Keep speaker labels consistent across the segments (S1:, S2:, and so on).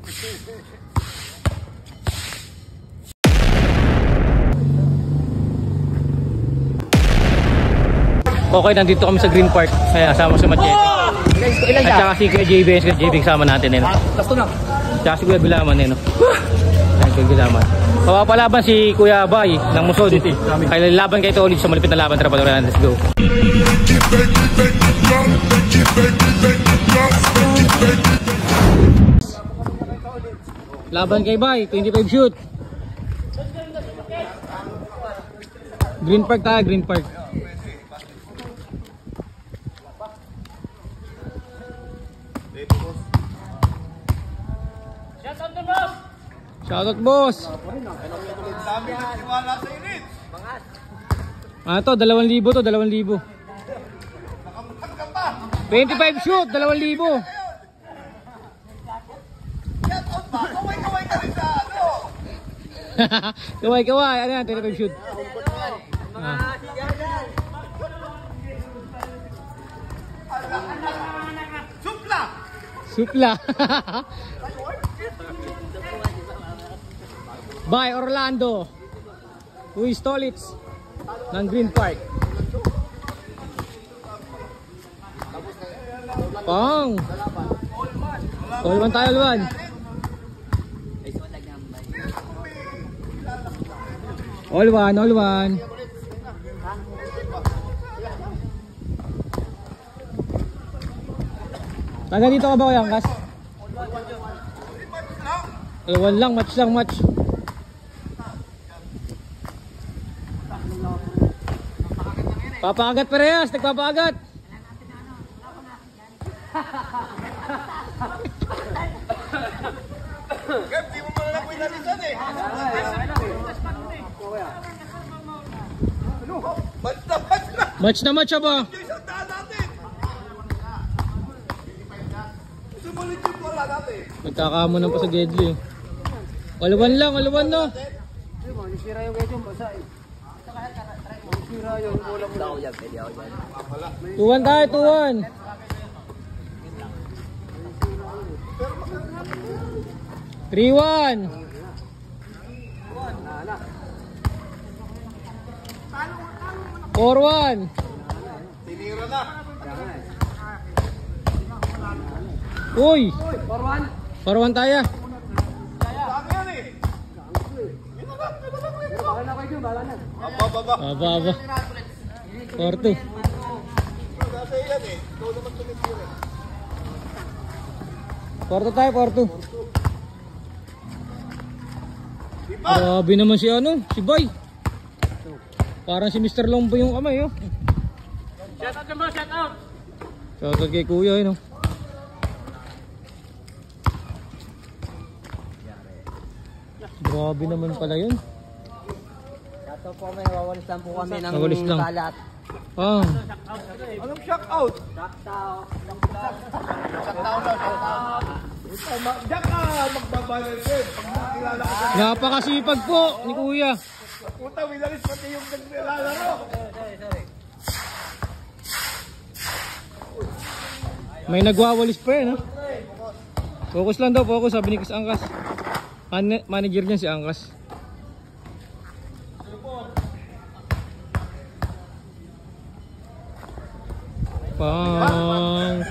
S1: Okay, nandito kami sa Green Park. Kaya sama si Machete. At saka si Kuya JB. Si JB kasama natin eh, no?
S2: Last na.
S1: Tsaka si Kuya Gulaman eh, no? Ayan, Kuya Gulaman. Papapalaban si Kuya Bay ng Muson. Kaya laban kayo ulit sa malapit na laban. Tara, patuloy natin. Let's go. Laban kay Bay, 25 shoot. Green Park tayo, Green Park. Shoutout boss. Ano to? 2,000 to, 2,000. 25 shoot, 2,000. Kaway, ano yan? 25 shoot. Supla. By Orlando. Uy, Stolitz ng Green Park. Pang. All one tayo, all one. All one. Taga dito ka ba, Kuya Angkas? All lang, match. Papagat parehas, nagpapagat.
S2: Di mo muna nakuha natin dyan eh.
S1: Match na match ba?
S2: Isang daan natin. Sumulit yung bola natin.
S1: Nagkakamunan pa sa Gedli. Alawan lang no.
S2: Sira yung medyo basa eh. Sira yung bola mo. Ako dyan, pwede ako dyan.
S1: 2-1 tayo, 2-1. 3-1. 4-1.
S2: Tinira na.
S1: Uy. 4-1 tayo. Aba. 4-2. Porto tayo, Porto. Grabe naman si Bay. Parang si Mr. Lombo yung kamay, oh.
S2: Shout out.
S1: Shoutout kay Kuya, no. Grabe naman pala yun.
S3: Ito po may nawawalis lang po kami ng balat.
S2: Anong shout out? Diyan ka magbabalal din. Pag makilala ka.
S1: Napakasipag po ni Kuya.
S2: Puta, minalis pati yung naglalaro.
S1: May nagwawalis pa eh, no? Focus lang daw, sabi ni Chris Angkas. Manager niya si Angkas. Pang.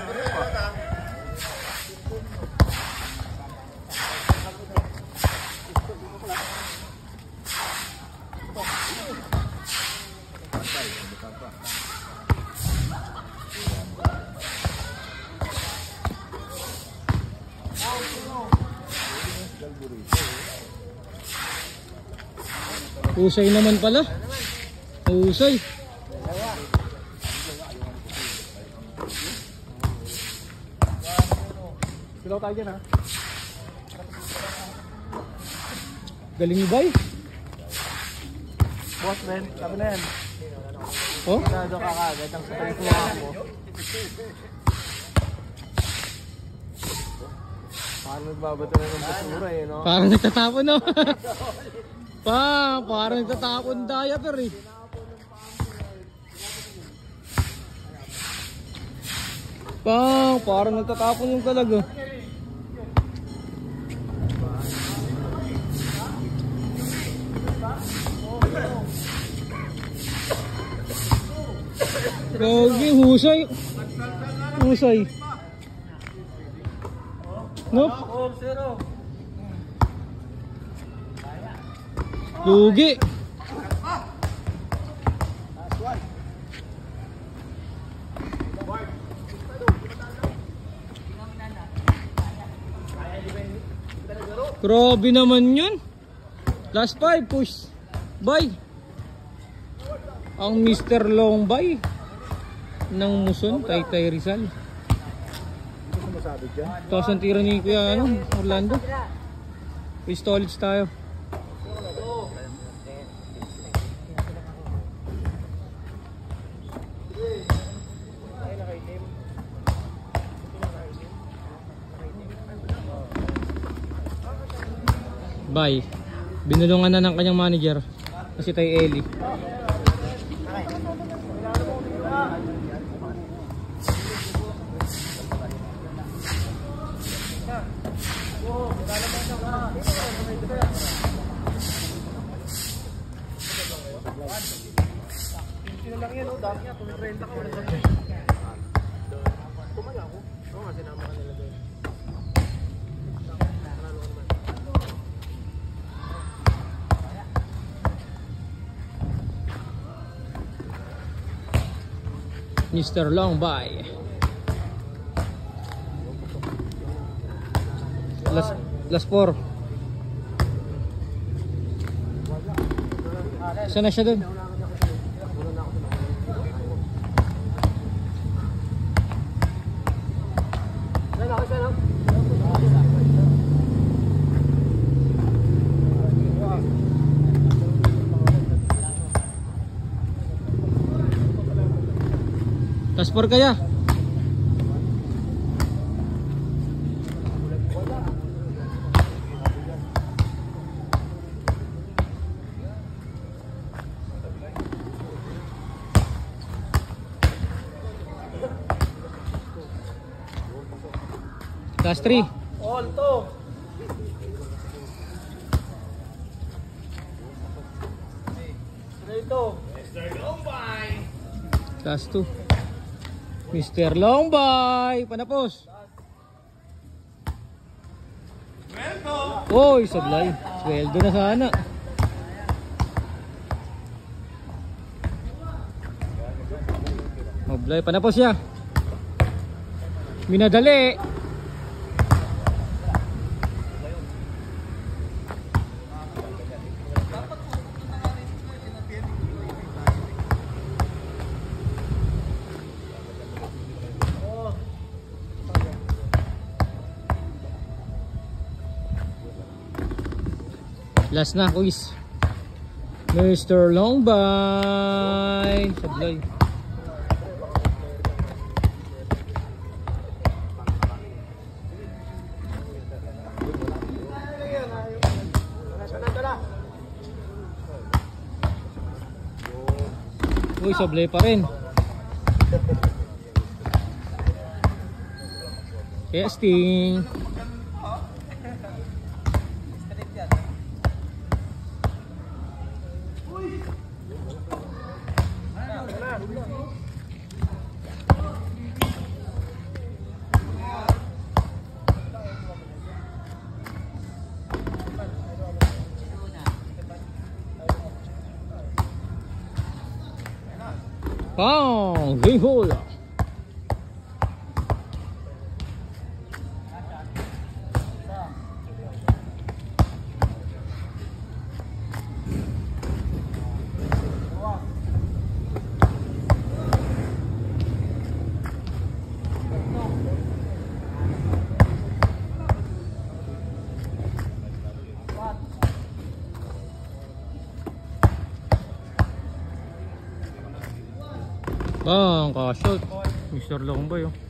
S1: Usay naman pala. Usay.
S2: Silaw tayo dyan ha.
S1: Galing ni Bay.
S2: Boss men, sabi na yan.
S1: Oh?
S2: Nado ka kagad ang sakay kuha mo. Parang nagbabato na ng basura eh, no?
S1: Parang nagtatapon, no? Parang nagtatapon diaper eh. Parang nagtatapon yung talaga. Gagi, husay. Husay. No? Lugi. Grabe naman yun. Last 5 push. Bye. Ang Mr. Long Bay ng Muson, Taytay Rizal. Tapos ang tira ni Kuya Orlando. Pistolage tayo. Bye. Binulungan na ng kanyang manager kasi tayo Eli. Mr. Long Bay. Last 4. Saan na siya dun? Last 4 kaya? Last 3.
S2: All to.
S1: Last 2. Mr. Long Bay. Panapos. Oy, sablay. Sweldo na sana. Mablay. Panapos siya. Minadali. Last na, quiz. Mr. Long Bay. Sablay. Uy, sablay pa rin. Testing. Pang, game hole. Bang, ka-shot. Mr. Long Bay, oh.